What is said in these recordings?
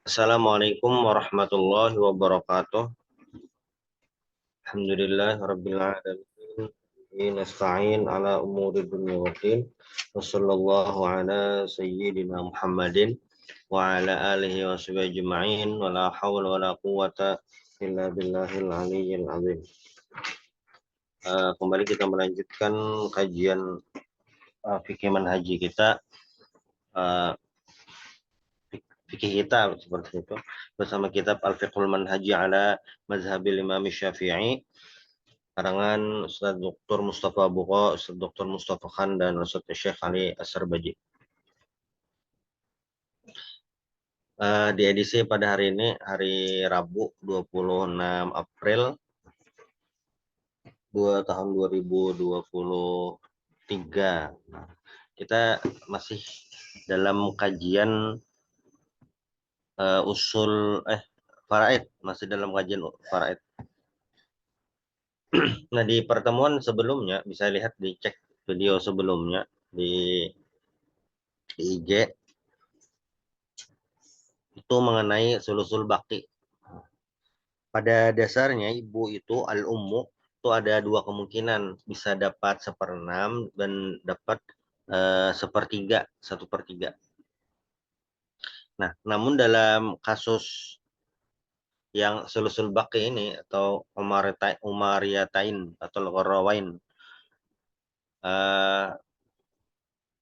Assalamualaikum warahmatullahi wabarakatuh. Alhamdulillah rabbil alamin. Nasta'in ala umuri dunya waddin. Wa sallallahu ala sayyidina Muhammadin wa ala alihi wa sahbihi ajma'in wa la hawla wa la quwata illa billahil aliyyil azim. Kembali kita melanjutkan kajian fikih manhaji kita, uh, fikih kita seperti itu, bersama kitab Al-Fiqhul Manhaji ala Mazhabil Imam Syafi'i, karangan Ustaz Dr. Mustafa Buko, Ustaz Dr. Mustafa Khan, dan Ustaz Syekh Ali As-Sarbaji. Di edisi pada hari ini, hari Rabu 26 April tahun 2023. Kita masih dalam kajian faraid, masih dalam kajian faraid. Nah, di pertemuan sebelumnya, bisa lihat, dicek video sebelumnya di IG, itu mengenai sulusul baki. Pada dasarnya ibu itu al-ummu itu ada dua kemungkinan, bisa dapat 1/6 dan dapat 1/3. Nah, namun dalam kasus yang sulusul baki ini atau umariyatain atau gharawain,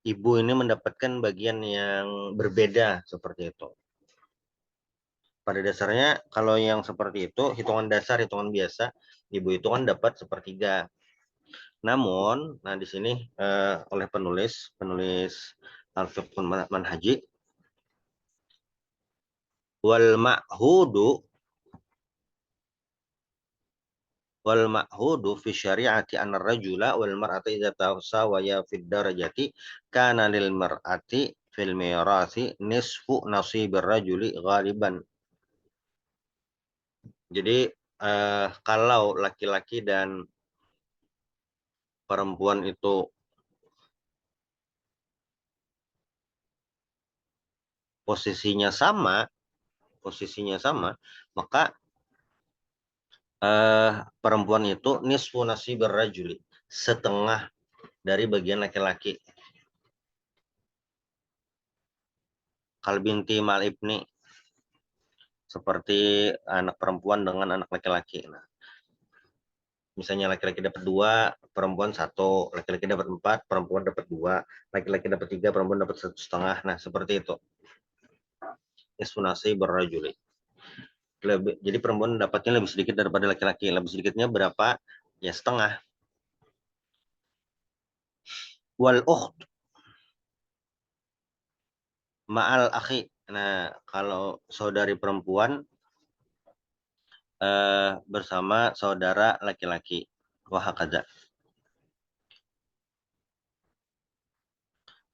ibu ini mendapatkan bagian yang berbeda seperti itu. Pada dasarnya kalau yang seperti itu, hitungan dasar, hitungan biasa, ibu itu kan dapat 1/3. Namun, nah di sini oleh penulis Al-Fiqhul Manhaji, wal ma'hudu fi syari'ati anar rajula wal mar'ati idza tawasawaya fid darajati kana lil mar'ati fil mirasi nisfu nasibir rajuli ghaliban. Jadi kalau laki-laki dan perempuan itu posisinya sama, maka perempuan itu nisfu nasibir rajuli, setengah dari bagian laki-laki. Kal binti mal ibni, seperti anak perempuan dengan anak laki-laki. Nah, misalnya laki-laki dapat 2, perempuan 1, laki-laki dapat 4, perempuan dapat 2, laki-laki dapat 3, perempuan dapat 1,5. Nah, seperti itu. Nisfu nasibir rajuli. Jadi perempuan dapatnya lebih sedikit daripada laki-laki. Lebih sedikitnya berapa? Ya setengah. Wal ukht ma'al akhi. Nah, kalau saudari perempuan bersama saudara laki-laki. Wahakadza.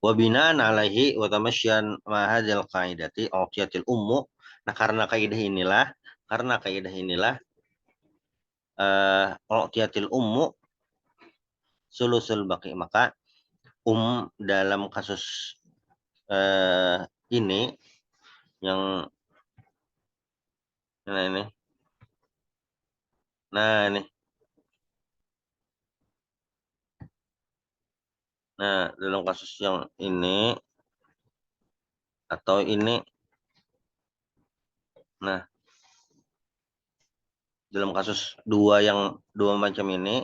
Wa binaan alaihi wa tamasyan ma hadzal qaidati uqiyatil ummu. Nah, karena kaidah inilah uqiyatil ummu sulusul baqi. Maka dalam kasus ini yang ini. Nah, ini. Nah, dalam kasus yang ini atau ini, nah, dalam kasus dua macam ini,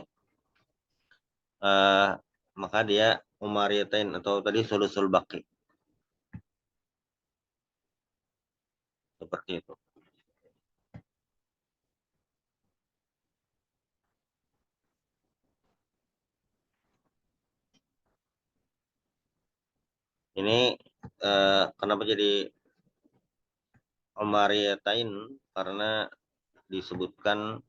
maka dia umariyatain atau tadi sulusul baqi. Seperti itu. Ini kenapa jadi umariyatain? Karena disebutkan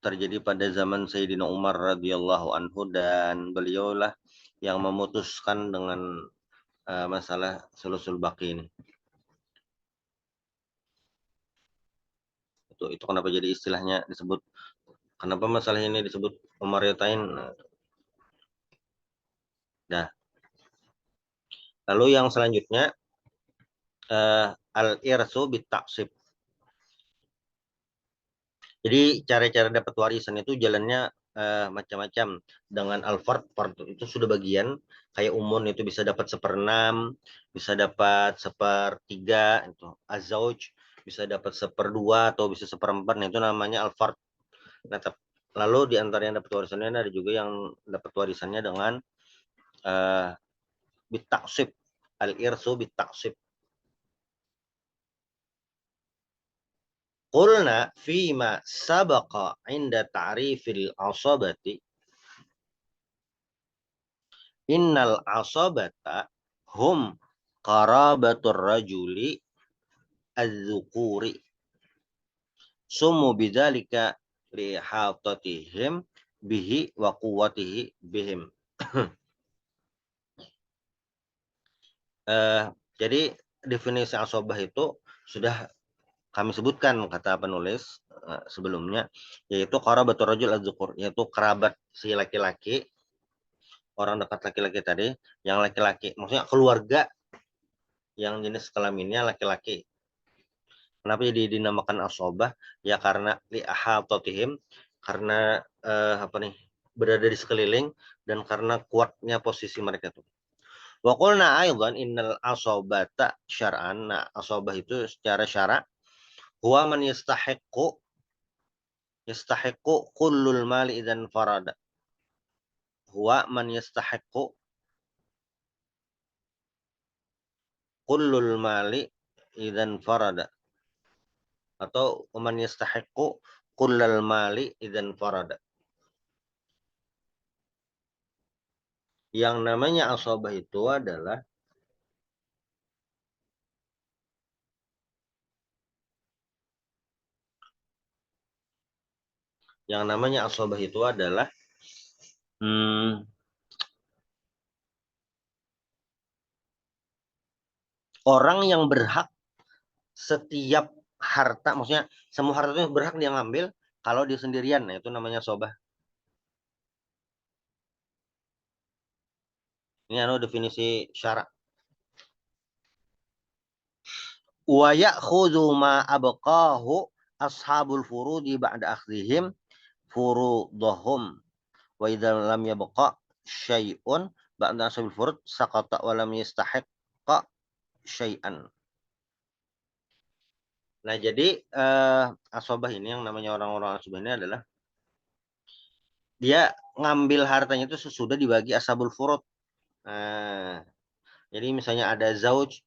terjadi pada zaman Sayyidina Umar radhiyallahu anhu, dan beliaulah yang memutuskan dengan masalah sulusul baqi ini. Itu kenapa jadi istilahnya disebut, kenapa masalah ini disebut umariyatain. Nah, lalu yang selanjutnya al-irsu bitaksib. Jadi cara-cara dapat warisan itu jalannya macam-macam. Dengan al-fard, fard itu sudah bagian. Kayak umun itu bisa dapat 1/6, bisa dapat 1/3, itu azauj bisa dapat 1/2 atau bisa 1/4. Nah, itu namanya al-fard. Nah, lalu di antara yang dapat warisannya ada juga yang dapat warisannya dengan bitaksib, al-irsu bitaksib. Qulna fima sabaqa inda ta'rifil asabati innal asabata hum qarabatur rajuli az-zukuri sumu bidzalika lihatatihim bihi wa quwwatihi bihim. Jadi definisi asobah itu sudah kami sebutkan kata penulis sebelumnya, yaitu qarabatur rajul az-zukur, yaitu kerabat si laki-laki, orang dekat laki-laki tadi, yang laki-laki, maksudnya keluarga yang jenis kelaminnya laki-laki. Kenapa jadi dinamakan asobah? Ya karena li'ahatotihim, karena berada di sekeliling, dan karena kuatnya posisi mereka itu. Wa qulna aidan innal asobata syar'an. Nah, asobah itu secara syara' huwa man yastahiqqu kullul mali idzan farada. Huwa man yastahiqqu kullul mali idzan farada, atau man yastahiqqu kullal mali idzan farada. Yang namanya asobah itu adalah orang yang berhak setiap harta, maksudnya semua harta itu berhak dia ngambil kalau dia sendirian. Nah, itu namanya sobah. Ini definisi syarak. Wa ya'khudhu ma abqahu ashabul furudi ba'da akhdhihim furudahum wa idza lam yabqa syai'un ba'da ashabil furud saqata wa lam yastahiqqa syai'an. Nah, jadi asobah ini, yang namanya orang-orang asobah ini adalah dia ngambil hartanya itu sesudah dibagi ashabul furud. Nah, jadi misalnya ada zaujnya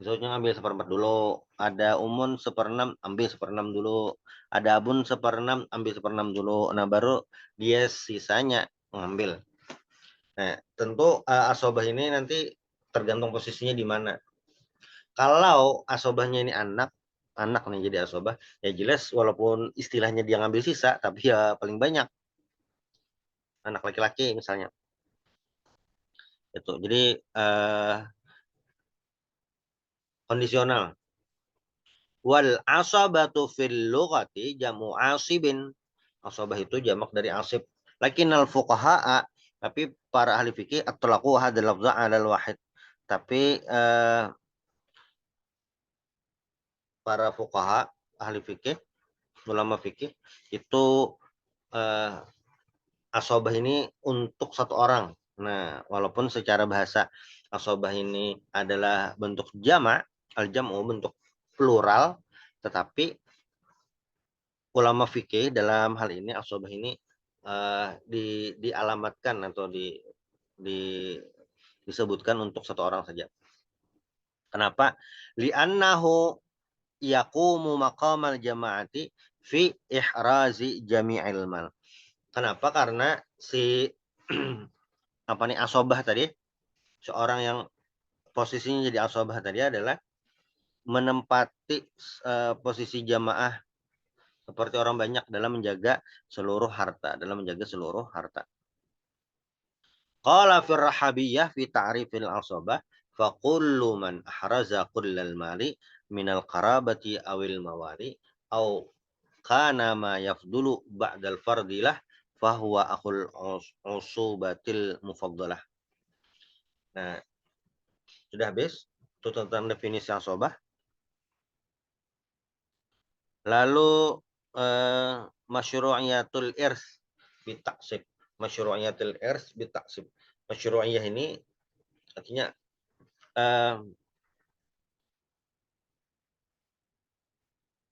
ngambil 1/4 dulu, ada umun 1/6, ambil 1/6 dulu, ada abun 1/6, ambil 1/6 dulu. Nah, baru dia sisanya ngambil. Nah, tentu asobah ini nanti tergantung posisinya di mana. Kalau asobahnya ini anak nih jadi asobah, ya jelas walaupun istilahnya dia ngambil sisa, tapi ya paling banyak anak laki-laki misalnya. Itu. Jadi kondisional. Wal asabatu fil lughati jamu asibin. Asabah itu jamak dari asib. Lakinnal fuqaha'a, tapi para ahli fikih atlaqu hadzal lafza 'alal wahid. Tapi para fuqaha, ahli fikih, ulama fikih itu asobah ini untuk satu orang. Nah, walaupun secara bahasa asobah ini adalah bentuk jamak, al-jam'u bentuk plural, tetapi ulama fikih dalam hal ini asobah ini dialamatkan atau disebutkan untuk satu orang saja. Kenapa? Li'annahu yaqumu maqamal jama'ati fi ihrazi jami'il mal. Kenapa? Karena si asobah tadi, seorang yang posisinya jadi asobah tadi adalah menempati posisi jamaah seperti orang banyak dalam menjaga seluruh harta, Qala fir rahabiyah fi ta'rifil asobah fa kullu man ahraza kullal mali minal qarabati awil mawali au kana ma yafdulu ba'dal fardilah fahuwa akhul usubatil mufaddalah. Nah, sudah habis. Itu tentang definisi asobah. Lalu masyru'iyatul irs bitaksib. Masyru'iyatul irs bitaksib. Masyru'iyah ini artinya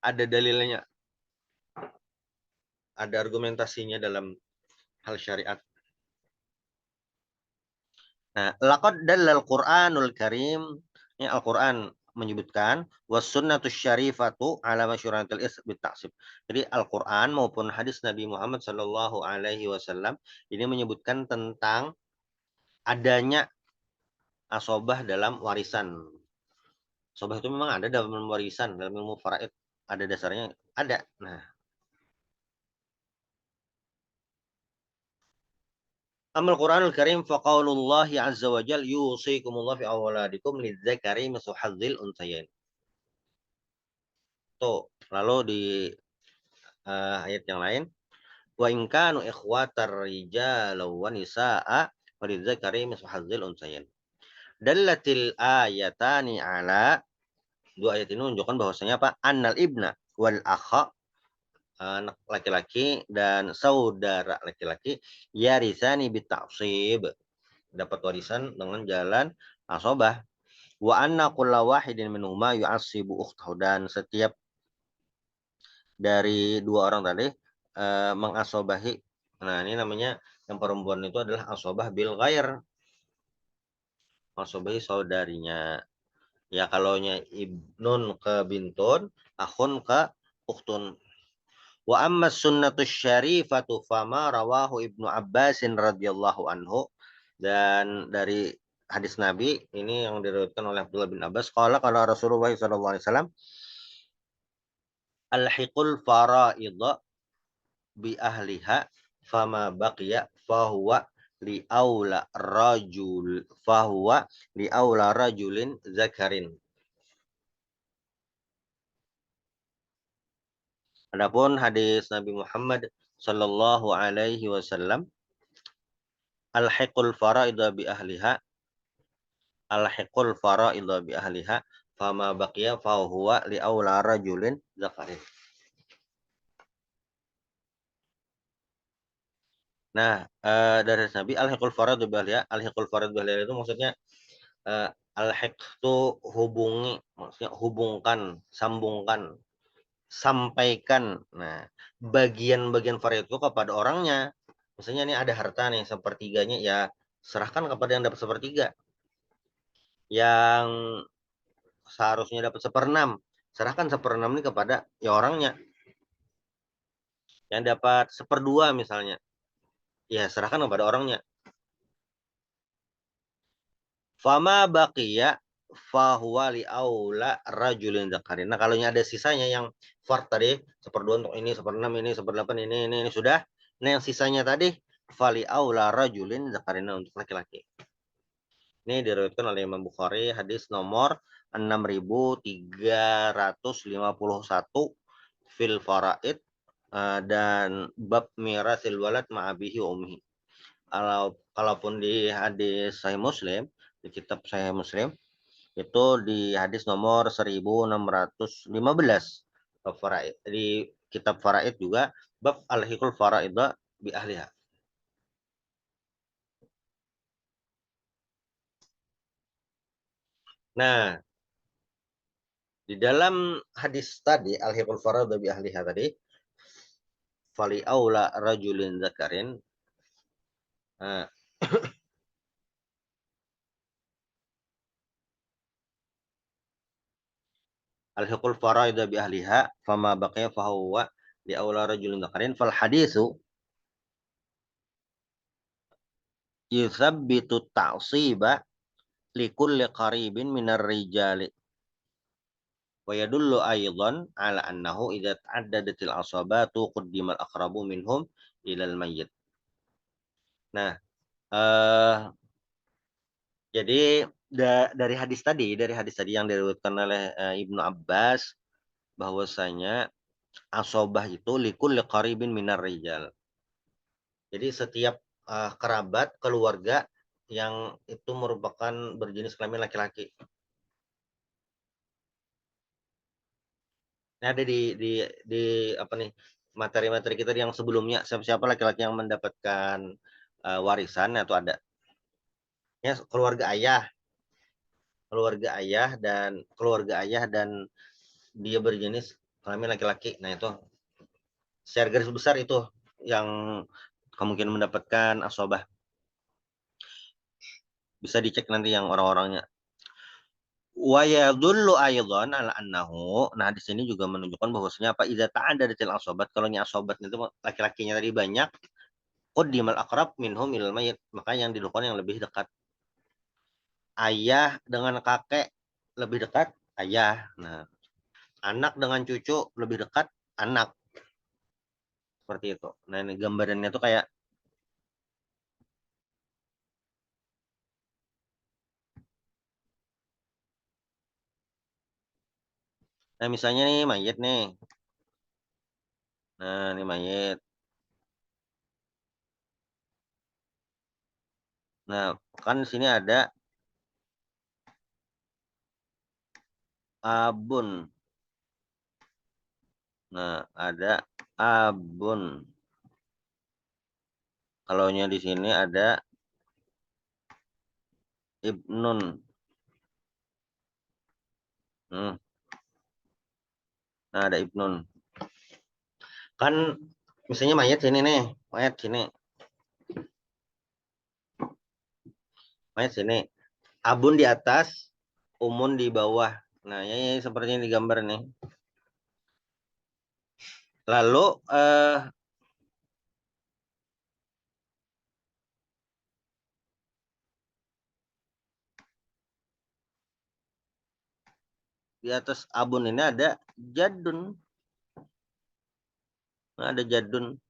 ada dalilnya, ada argumentasinya dalam hal syariat. Nah, laqad dallal Qur'anul Karim, ini Al-Qur'an menyebutkan was sunnatus syarifatu ala masyru'iyatil irs bitaksib. Jadi Al-Qur'an maupun hadis Nabi Muhammad sallallahu alaihi wasallam ini menyebutkan tentang adanya asobah dalam warisan. Asobah itu memang ada dalam warisan, dalam ilmu faraid ada dasarnya, ada. Nah, amal Quranul Karim faqaulullahi azza wa jal yusikumullah fi awladikum lidzakari mislu hadzil unsayain. Tuh, lalu di ayat yang lain wa in kanu ikhwatar rijalan wa nisaa walidzakari mislu hadzil unsayain. Dallatil ayatani ala, dua ayat ini menunjukkan bahwasanya apa? Annal ibna wal akha, anak laki-laki dan saudara laki-laki, yarisani bita'sib, dapat warisan dengan jalan asobah. Wa anna kulla wahidin minhuma yu'assibu ukhtahu, dan setiap dari dua orang tadi mengasobahi. Nah, ini namanya yang perempuan itu adalah asobah bil ghair, asobahi saudarinya. Ya kalaunya ibnun ke bintun, akhun ke ukhtun. Wa amma sunnatus syarifatu fama rawahu Ibnu Abbasin radhiyallahu anhu, dan dari hadis Nabi ini yang diriwayatkan oleh Abdullah bin Abbas, qala qala Rasulullah sallallahu alaihi wasallam alhiqul faraidha bi ahliha fama baqiya fahuwa li aula rajul fahuwa li aula rajulin zakarin. Adapun hadis Nabi Muhammad sallallahu alaihi wasallam, alhiqul faraidha bi ahliha, alhiqul faraidha bi ahliha fama baqiya fahuwa li aula rajulin zakarin. Nah, dari Nabi alhiqul faraidha bi ahliha, alhiqul faraidha bi ahliha itu maksudnya alhiq itu hubungi, maksudnya hubungkan, sambungkan, sampaikan. Nah, bagian-bagian faraid itu kepada orangnya. Misalnya ini ada harta nih sepertiganya, ya serahkan kepada yang dapat sepertiga. Yang seharusnya dapat seperenam, serahkan seperenam ini kepada ya orangnya. Yang dapat seperdua misalnya, ya serahkan kepada orangnya. Fama baqiya fahuwa li aula rajulin dzakarin. Nah, kalau ada sisanya yang fard tadi, seperdua untuk ini, seperenam ini, seperdelapan ini sudah. Nah, yang sisanya tadi fali aula rajulin dzakarin, untuk laki-laki. Ini diriwayatkan oleh Imam Bukhari, hadis nomor 6351 fil faraid, dan bab mirasil walad ma'abihi umhi. Kalaupun di hadis Sahih Muslim, di kitab Sahih Muslim, itu di hadis nomor 1615 bab faraid. Di kitab faraid juga bab al-hiqul faraidha bi ahliha. Nah, di dalam hadis tadi al-hiqul faraidha bi ahliha tadi, fali aula rajulin zakarin. Nah, al-hiqul faraidha bi ahliha fama baqiya fahuwa li aula rajulin zakarin fal hadisu yuthabbitu ta'siba likulli qaribin minar rijali wa yadullu aidan ala annahu idza ta'addadatil asabatu quddimal aqrabu minhum ilal mayyit. Nah, jadi dari hadis tadi yang diriwayatkan oleh Ibnu Abbas, bahwasanya asobah itu likul qaribin minar rijal. Jadi setiap kerabat keluarga yang itu merupakan berjenis kelamin laki-laki. Ada di apa nih, materi-materi kita yang sebelumnya, siapa laki-laki yang mendapatkan warisan atau ada ya keluarga ayah dan dia berjenis kelamin laki-laki. Nah, itu secara garis besar itu yang kemungkinan mendapatkan asobah. Bisa dicek nanti yang orang-orangnya. Wa yadullu aydan ala annahu. Nah, di sini juga menunjukkan bahwasanya apa idza ta'addadatil asobat, kalau asobat itu laki-lakinya tadi banyak, qaddimal aqrab minhum ilal mayyit, maka yang dilakukan yang lebih dekat. Ayah dengan kakek lebih dekat ayah. Nah, anak dengan cucu lebih dekat anak, seperti itu. Nah, ini gambarannya tuh kayak, nah misalnya nih mayit nih. Nah, ini mayit. Nah, kan di sini ada abun. Nah, ada abun. Kalau di sini ada ibnun. Hmm. Nah, ada ibnun. Kan misalnya mayat sini nih, mayat sini, mayat sini. Abun di atas, umun di bawah. Nah, ya, seperti ini digambar nih. Lalu di atas abun ini ada jadun. Nah, ada jadun.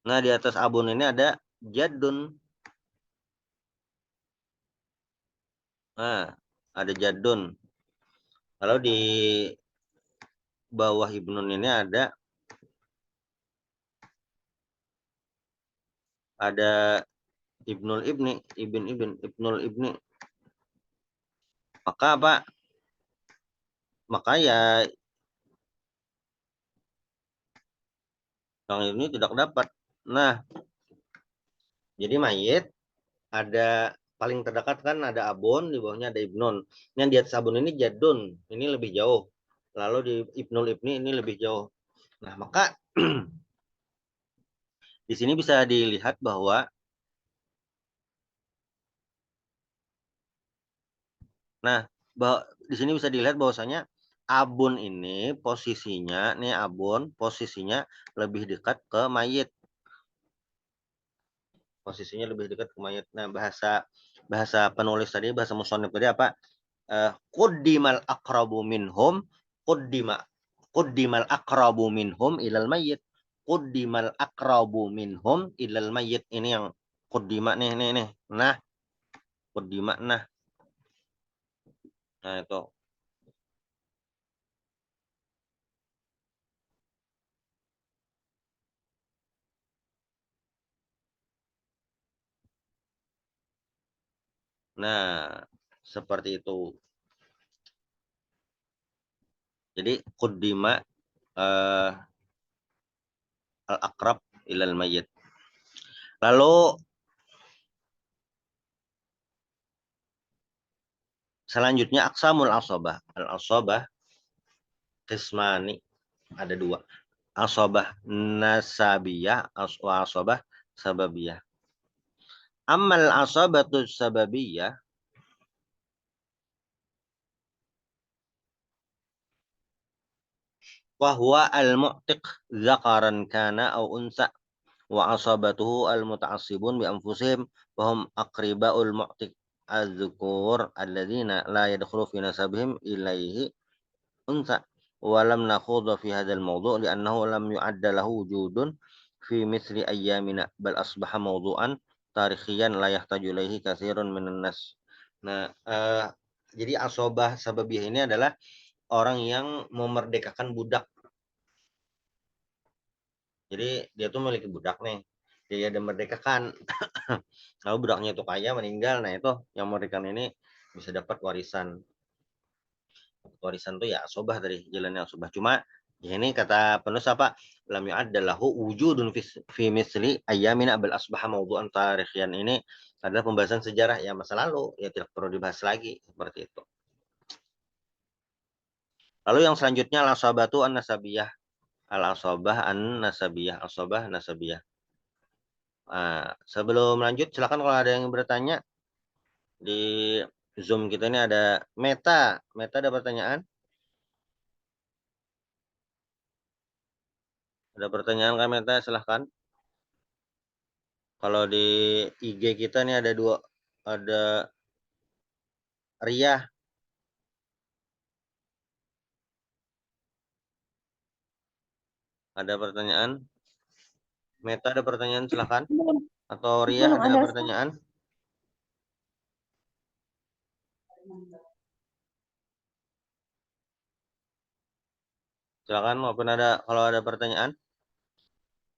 Nah, di atas abun ini ada jadun. Nah, ada jadun. Kalau di bawah ibnun ini ada ibnul ibni, ibnul ibni. Maka apa? Maka ya yang ini tidak dapat. Nah, jadi mayit ada paling terdekat kan ada abun, di bawahnya ada ibnun. Yang di atas abun ini jadun, ini lebih jauh. Lalu di ibnul ibni ini lebih jauh. Nah, maka di sini bisa dilihat bahwa, nah, di sini bisa dilihat bahwasanya abun ini posisinya, nih abun posisinya lebih dekat ke mayit. Posisinya lebih dekat ke mayit. Nah, bahasa bahasa penulis tadi, bahasa musonif tadi apa? Quddimal aqrabu minhum, quddima quddimal aqrabu minhum ilal mayyit. Quddimal aqrabu minhum ilal mayyit. Ini yang quddima nih. Nah, quddima nah. Nah, itu. Nah, seperti itu. Jadi quddima al aqrab ilal mayyit. Lalu selanjutnya aksamul asabah. Al asabah qismani, ada dua. Asabah nasabiyah, asabah sababiyah. Amal asabatu sababiyah wa huwa al-mu'tiq dzakaran kana aw unsa wa asabatuhu al-muta'assibun bi anfusihim wa hum aqribaul mu'tiq az-dzukur alladzina la yadkhulu fi nasabihim ilaihi unsa wa lam nakhudha fi hadzal mawdu' li'annahu lam yu'adda lahu wujudun fi mithli ayyamina bal asbaha mawdu'an tarikhiyan la yahtaju ilaihi katsirun minan nas. Nah, jadi asobah sababiyah ini adalah orang yang memerdekakan budak. Jadi dia tuh memiliki budak nih, dia ada merdekakan. lalu budaknya itu kaya meninggal, nah itu yang memberikan ini bisa dapat warisan. Warisan tuh ya asobah dari jalannya asobah. Cuma ya ini kata penulis apa? Lam yu'addalahu wujudun fi misli ayyamin abal asbaha mawdu'an tarikhian. Ini adalah pembahasan sejarah ya masa lalu, ya tidak perlu dibahas lagi seperti itu. Lalu yang selanjutnya al-asabatu an-nasabiyah. Al-asabah an-nasabiyah, asabah nasabiyah. Nah, sebelum lanjut silakan kalau ada yang bertanya di Zoom kita ini ada Meta. Meta ada pertanyaan? Ada pertanyaan Kak Meta, silahkan. Kalau di IG kita nih ada dua, ada Ria, ada pertanyaan. Meta ada pertanyaan, silahkan. Belum, Atau Ria belum ada ada, Ustaz. pertanyaan? Silakan, maupun ada kalau ada pertanyaan.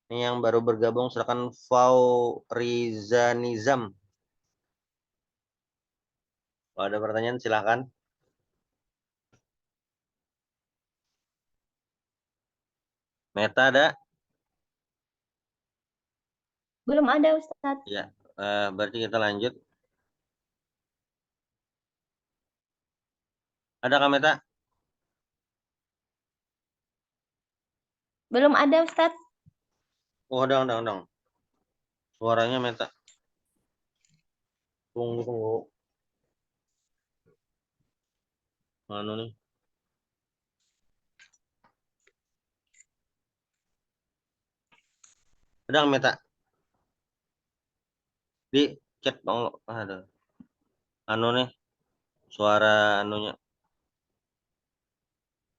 Ini yang baru bergabung, silakan Faurizanizam. Kalau ada pertanyaan, silakan. Meta ada? Belum ada, Ustaz. Ya, berarti kita lanjut. Ada Kak Meta? Belum ada, Ustaz. Oh, ada. Suaranya Meta. Tunggu. Mana nih? Ada Kak Meta? Di chat dong. Ada. Anu nih, suara anunya.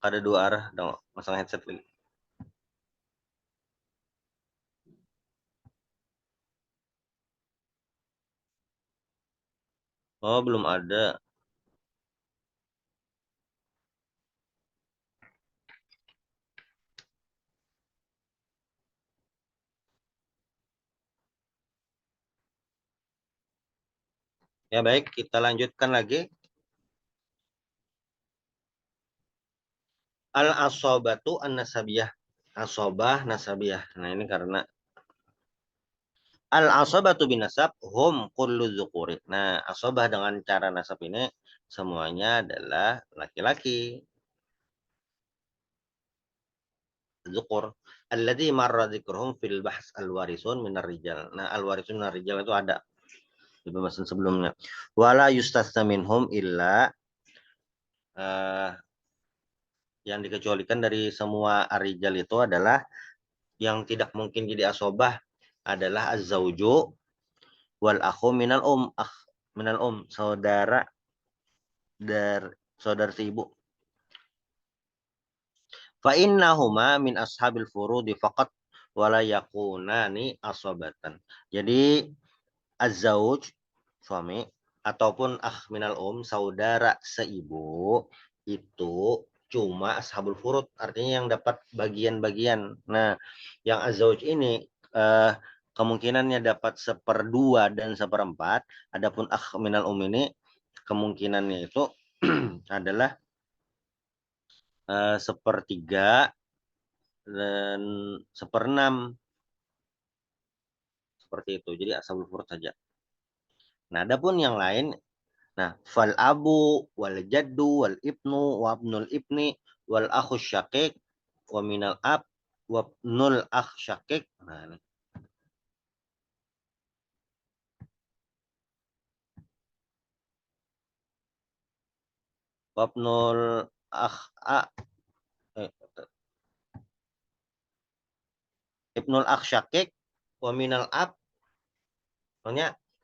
Ada dua arah dong, masang headset lagi. Oh, belum ada. Ya baik, kita lanjutkan lagi. Al-asobatu an-nasabiyah. Asobah nasabiyah. Nah ini karena al-asobatu binasab hum kullu dzukuri. Nah, asobah dengan cara nasab ini semuanya adalah laki-laki. Dzukur. Alladzi marra dzikruhum fil bahs al-warisun minar rijal. Nah, al-warisun minar rijal itu ada di pembahasan sebelumnya. Wala yustasna minhum illa uh, yang dikecualikan dari semua arijal itu adalah yang tidak mungkin jadi asobah adalah az-zauju wal akhu minal minal saudara dari saudara si ibu. Fa innahuma min ashabil furudi faqat wala yakunani asobatan. Jadi az-zauj suami ataupun minal saudara seibu itu cuma ashabul furud, artinya yang dapat bagian-bagian. Nah, yang az-zauj ini kemungkinannya dapat seperdua dan seperempat, adapun minal ini kemungkinannya itu adalah sepertiga dan seperenam seperti itu. Jadi ashabul furud saja. Nah, adapun yang lain, nah, fal abu wal jaddu wal ibnu wa ibnul ibni wal akhu syakik wa minal ab wa ibnul akh syakik. Nah, ini. Wa ibnul akh eh, ibnul akh syakik wa minal ab,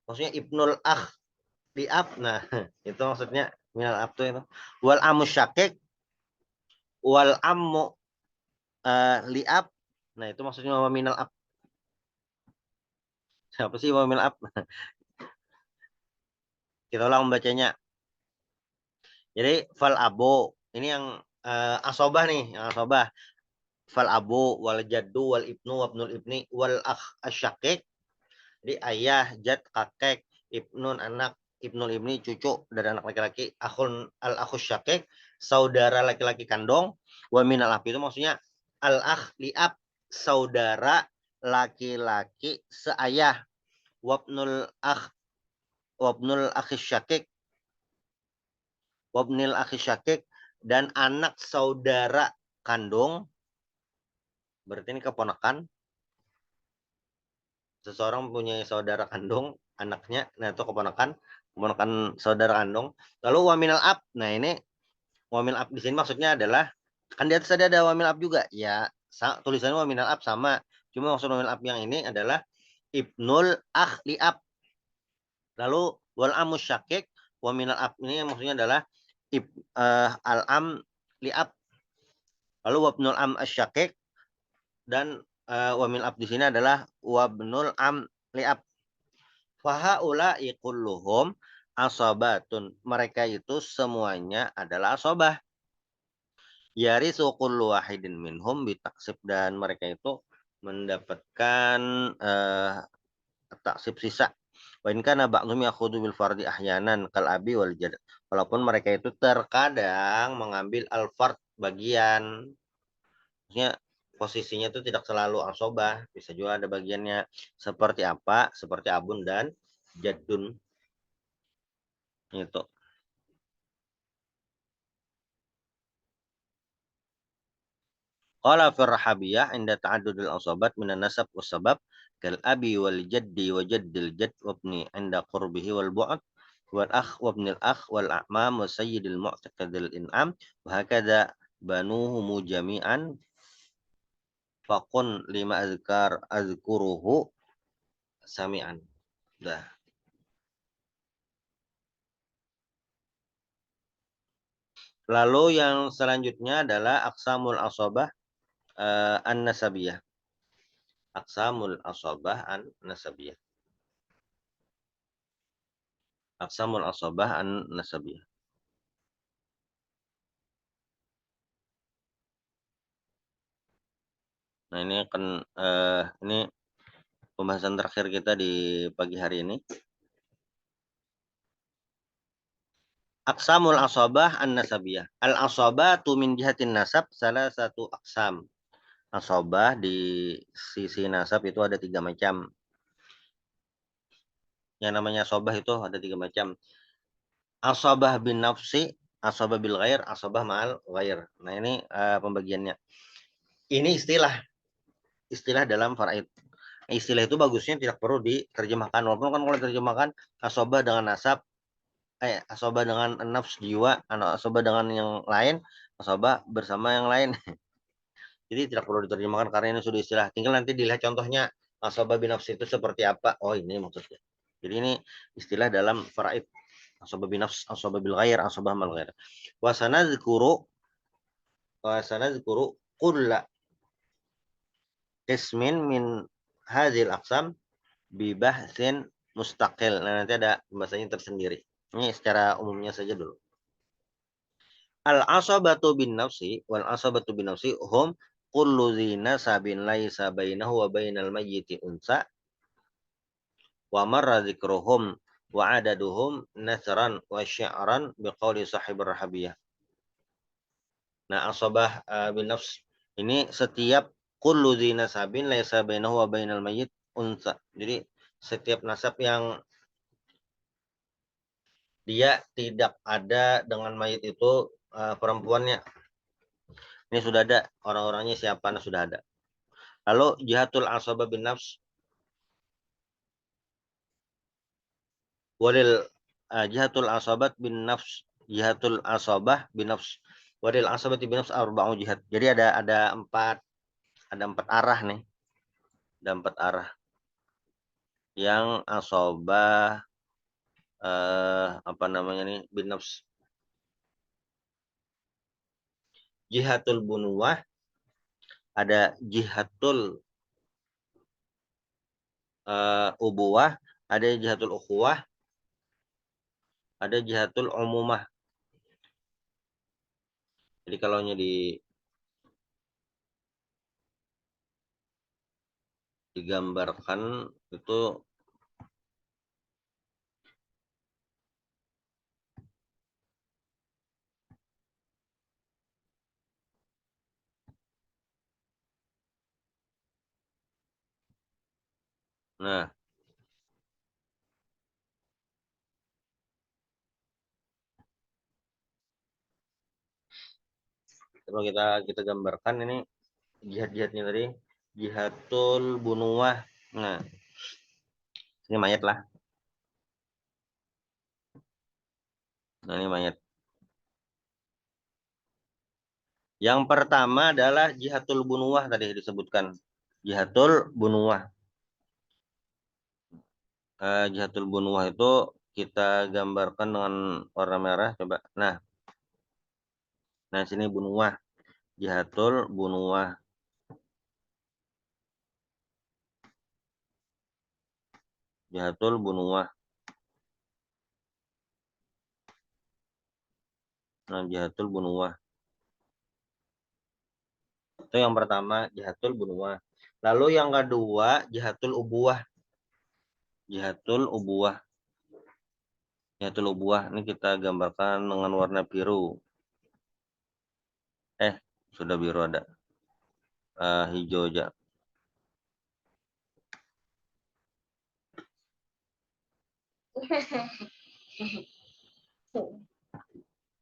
maksudnya ibnul akh di ab. Nah, itu maksudnya minal ab tuh itu. Wal amu syakik wal ammu li ab. Nah, itu maksudnya wa minal ab. Siapa sih wa minal ab? Kita ulang membacanya. Jadi fal abo ini yang asobah nih, yang asobah. Fal abo wal jaddu wal ibnu wabnul ibni wal akh asyakik Jadi ayah, jad, kakek, ibnun anak, ibnul ibni cucu dari anak laki-laki, akhun al akhus syakik saudara laki-laki kandung, wa minal ab itu maksudnya al akh liab saudara laki-laki seayah, wabnul akh wabnul akhis syakik wabnil akhis syakik dan anak saudara kandung, berarti ini keponakan. Seseorang punya saudara kandung, anaknya, nah itu keponakan saudara kandung. Lalu waminal ab, nah ini wamil ab di sini maksudnya adalah, kan di atas tadi ada wamil ab juga, ya tulisannya waminal ab sama, cuma maksud wamil ab yang ini adalah ibnul akh liab. Lalu wal amus syakik, waminal ab ini maksudnya adalah al am liab. Lalu wabnul am asyakik dan wamil ab di sini adalah wabnul am liab. Fahaula'i kulluhum asobatun. Mereka itu semuanya adalah asobah. Yarisu kullu wahidin minhum bitaksib. Dan mereka itu mendapatkan taksib sisa. Wa in kana ba'dhum yakhudhu bil fardi ahyanan kal abi wal jad. Walaupun mereka itu terkadang mengambil al fard bagian. Maksudnya posisinya itu tidak selalu asobah, bisa juga ada bagiannya. Seperti apa? Seperti abun dan jadun. Itu. Qala fi rahabiyah inda ta'addudil asabat minan nasab was sabab kal abi wal jaddi wa jaddil jadd wa ibni inda qurbihi wal bu'd wal akh wa ibnil akh wal a'mam wa sayyidil mu'taqidil in'am wa hakadha banuhum jami'an faqun lima azkuruhu sami'an. Dah. Lalu yang selanjutnya adalah aqsamul asabah an-nasabiyah. Aqsamul asabah an-nasabiyah. Aqsamul asabah an-nasabiyah. Nah, ini akan ini pembahasan terakhir kita di pagi hari ini. Aqsamul asabah an-nasabiyah. Al-asabatu min jihatin nasab salah satu aqsam. Asabah di sisi nasab itu ada 3 macam. Yang namanya asabah itu ada 3 macam. Asabah bin nafsi, asabah bil ghair, asabah ma'al ghair. Nah, ini pembagiannya. Ini istilah dalam faraid. Istilah itu bagusnya tidak perlu diterjemahkan. Walaupun kan kalau diterjemahkan asabah dengan nasab, asabah dengan nafs jiwa, asabah dengan yang lain, asabah bersama yang lain. Jadi tidak perlu diterjemahkan karena ini sudah istilah. Tinggal nanti dilihat contohnya asabah bin nafs itu seperti apa. Oh, ini maksudnya. Jadi ini istilah dalam faraid. Asabah bin nafs, asabah bil ghair, asabah mal ghair. Wa sanadzkuru kulla ismin min hadhil aqsam bi bahsin mustaqil. Nah, nanti ada bahasanya tersendiri. Ini secara umumnya saja dulu. Al-asabatu bin nafsi wal asabatu bin nafsi hum kullu dhi nasabin laisa bainahu wa bainal mayyiti unsa wa marra dzikruhum wa adaduhum nasran wa syi'ran biqauli sahib rahabiyah. Nah, asabah bin nafs ini setiap kullu dhi nasabin laisa bainahu wa bainal mayyit unsa. Jadi setiap nasab yang dia tidak ada dengan mayit itu perempuannya. Ini sudah ada orang-orangnya siapa, nah sudah ada. Lalu jihatul asabah bin nafs walil jihatul asabat bin nafs jihatul asabah bin nafs walil asabat bin nafs arba'u jihad. Jadi ada empat arah nih. Ada 4 arah yang asabah apa namanya nih bin nafs. Jihatul bunuwah, ada jihatul ubuwah, ada jihatul ukhuwah, ada jihatul umumah. Jadi kalau digambarkan itu Nah, coba kita gambarkan ini jihad-jihadnya tadi. Jihadul bunuwah. Nah, ini mayat lah. Nah, ini mayat. Yang pertama adalah jihadul bunuwah tadi disebutkan. Jihadul bunuwah. Jihadul bunuwah itu kita gambarkan dengan warna merah. Coba. Nah sini bunuwah. Jihadul bunuwah. Jihadul bunuwah. Nah, jihadul bunuwah. Itu yang pertama, jihadul bunuwah. Lalu yang kedua, jihadul ubuwah. Jihadul ubuwah. Jihadul ubuwah ini kita gambarkan dengan warna biru. Sudah biru ada. Hijau aja.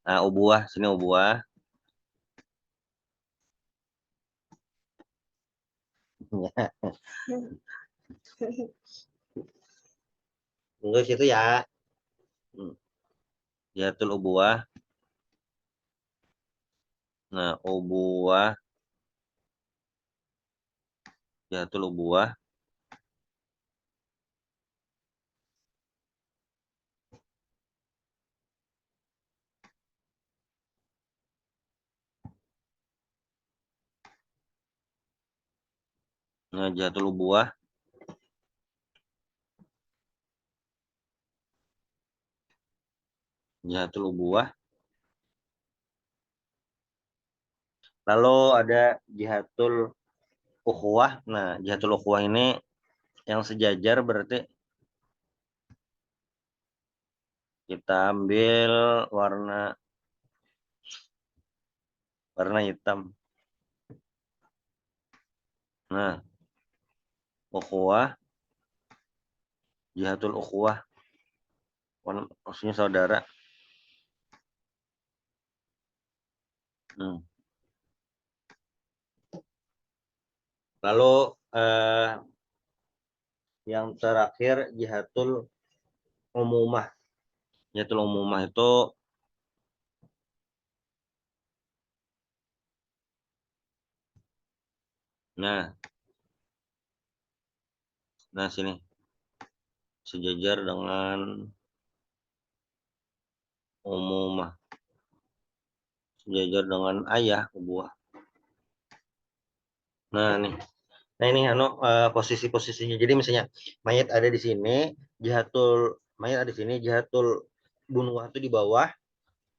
Nah, ubuwah, sini ubuwah. Tunggu situ ya. Jihadul ubuwah. Nah, ubuwah. Jihadul ubuwah. Nah, jihadul ubuwah. Jihadul ubuwah. Lalu ada jihadul ukhuwah. Nah, jihadul ukhuwah ini yang sejajar berarti kita ambil warna hitam. Nah, ukhuwah, jihadul ukhuwah. Maksudnya saudara. Lalu yang terakhir jihadul umumah. Jihadul umumah itu nah sini sejajar dengan umumah. Sejajar dengan ayah ubuah. Nah, nih. Nah, ini posisi-posisinya. Jadi misalnya mayat ada di sini, mayat ada di sini, jihadul bunuwah itu di bawah,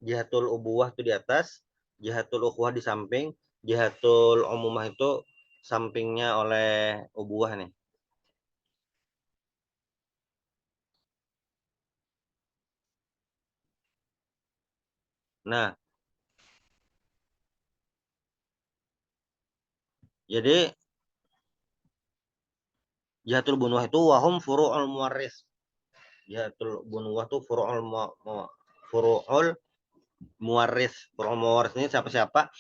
jihadul ubuwah itu di atas, jihadul ukhuwah di samping, jihadul umumah itu sampingnya oleh ubuwah nih. Nah, jadi jihadul bunuwah itu wahum furu'ul muwaris. Jihadul bunuwah itu furu'ul muwaris. Furu'ul muwaris ini siapa-siapa?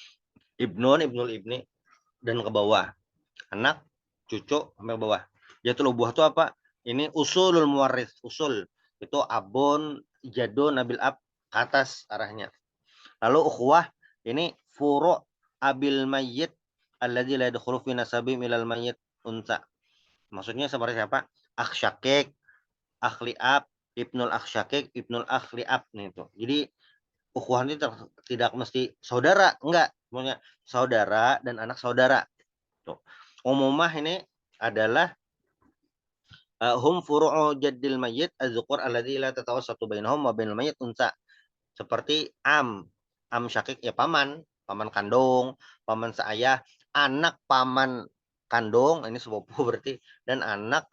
Ibnul ibni dan ke bawah. Anak, cucu, sampai ke bawah. Jihadul ubuwah itu apa? Ini usulul muwaris. Usul itu abun, jadun, nabil ab, ke atas arahnya. Lalu ukhuwah ini furu' abil mayyit alladzi la yadkhulu fi nasabi milal mayyit unsa. Maksudnya seperti siapa? Akh syakik, akhli ab, ibnul akh syakik, ibnul akhli ab nih itu. Jadi ukhuwah ini tidak mesti saudara, enggak. Semuanya saudara dan anak saudara. Tuh. Umumah ini adalah hum furu'u jaddil mayyit az-zukur alladzi la tatawassatu bainahum wa bainal mayyit unsa. Seperti am syakik ya paman kandung, paman seayah, anak paman kandung, ini sepupu berarti, dan anak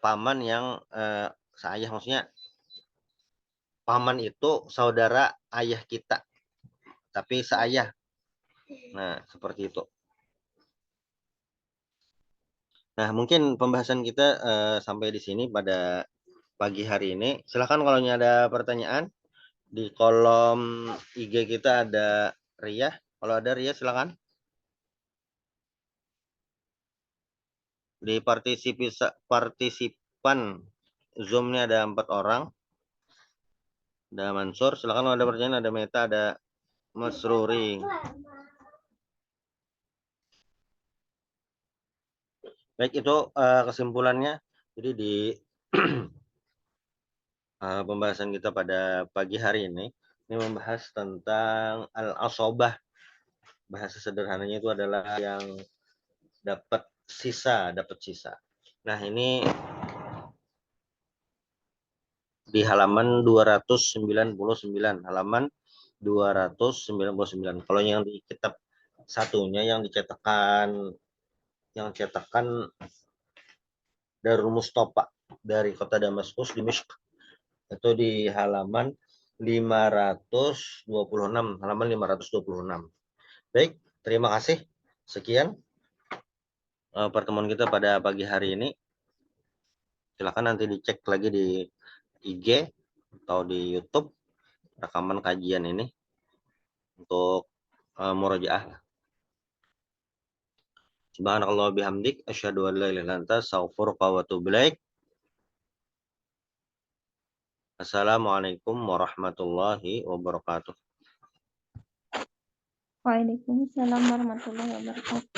paman yang seayah, maksudnya paman itu saudara ayah kita, tapi seayah. Nah, seperti itu. Nah, mungkin pembahasan kita sampai di sini pada pagi hari ini. Silahkan kalau ada pertanyaan. Di kolom IG kita ada Ria. Kalau ada Ria, silakan. Di partisipan Zoom-nya ada 4 orang. Ada Mansur, silakan kalau ada pertanyaan. Ada Meta, ada Mas Ruri. Baik, itu kesimpulannya. Jadi di pembahasan kita pada pagi hari ini membahas tentang al-asobah. Bahasa sederhananya itu adalah yang dapat sisa. Nah, ini di halaman 299. Halaman 299. Kalau yang di kitab satunya yang cetakan Darul Mustafa dari kota Damaskus, Dimishq, itu di halaman 526. Halaman 526. Baik, terima kasih. Sekian pertemuan kita pada pagi hari ini. Silakan nanti dicek lagi di IG atau di YouTube rekaman kajian ini untuk murojaah. Subhanallah bihamdik asyhadu an la ilaha illa anta astaghfiruka wa atubu ilaik. Assalamualaikum warahmatullahi wabarakatuh. Waalaikumsalam warahmatullahi wabarakatuh.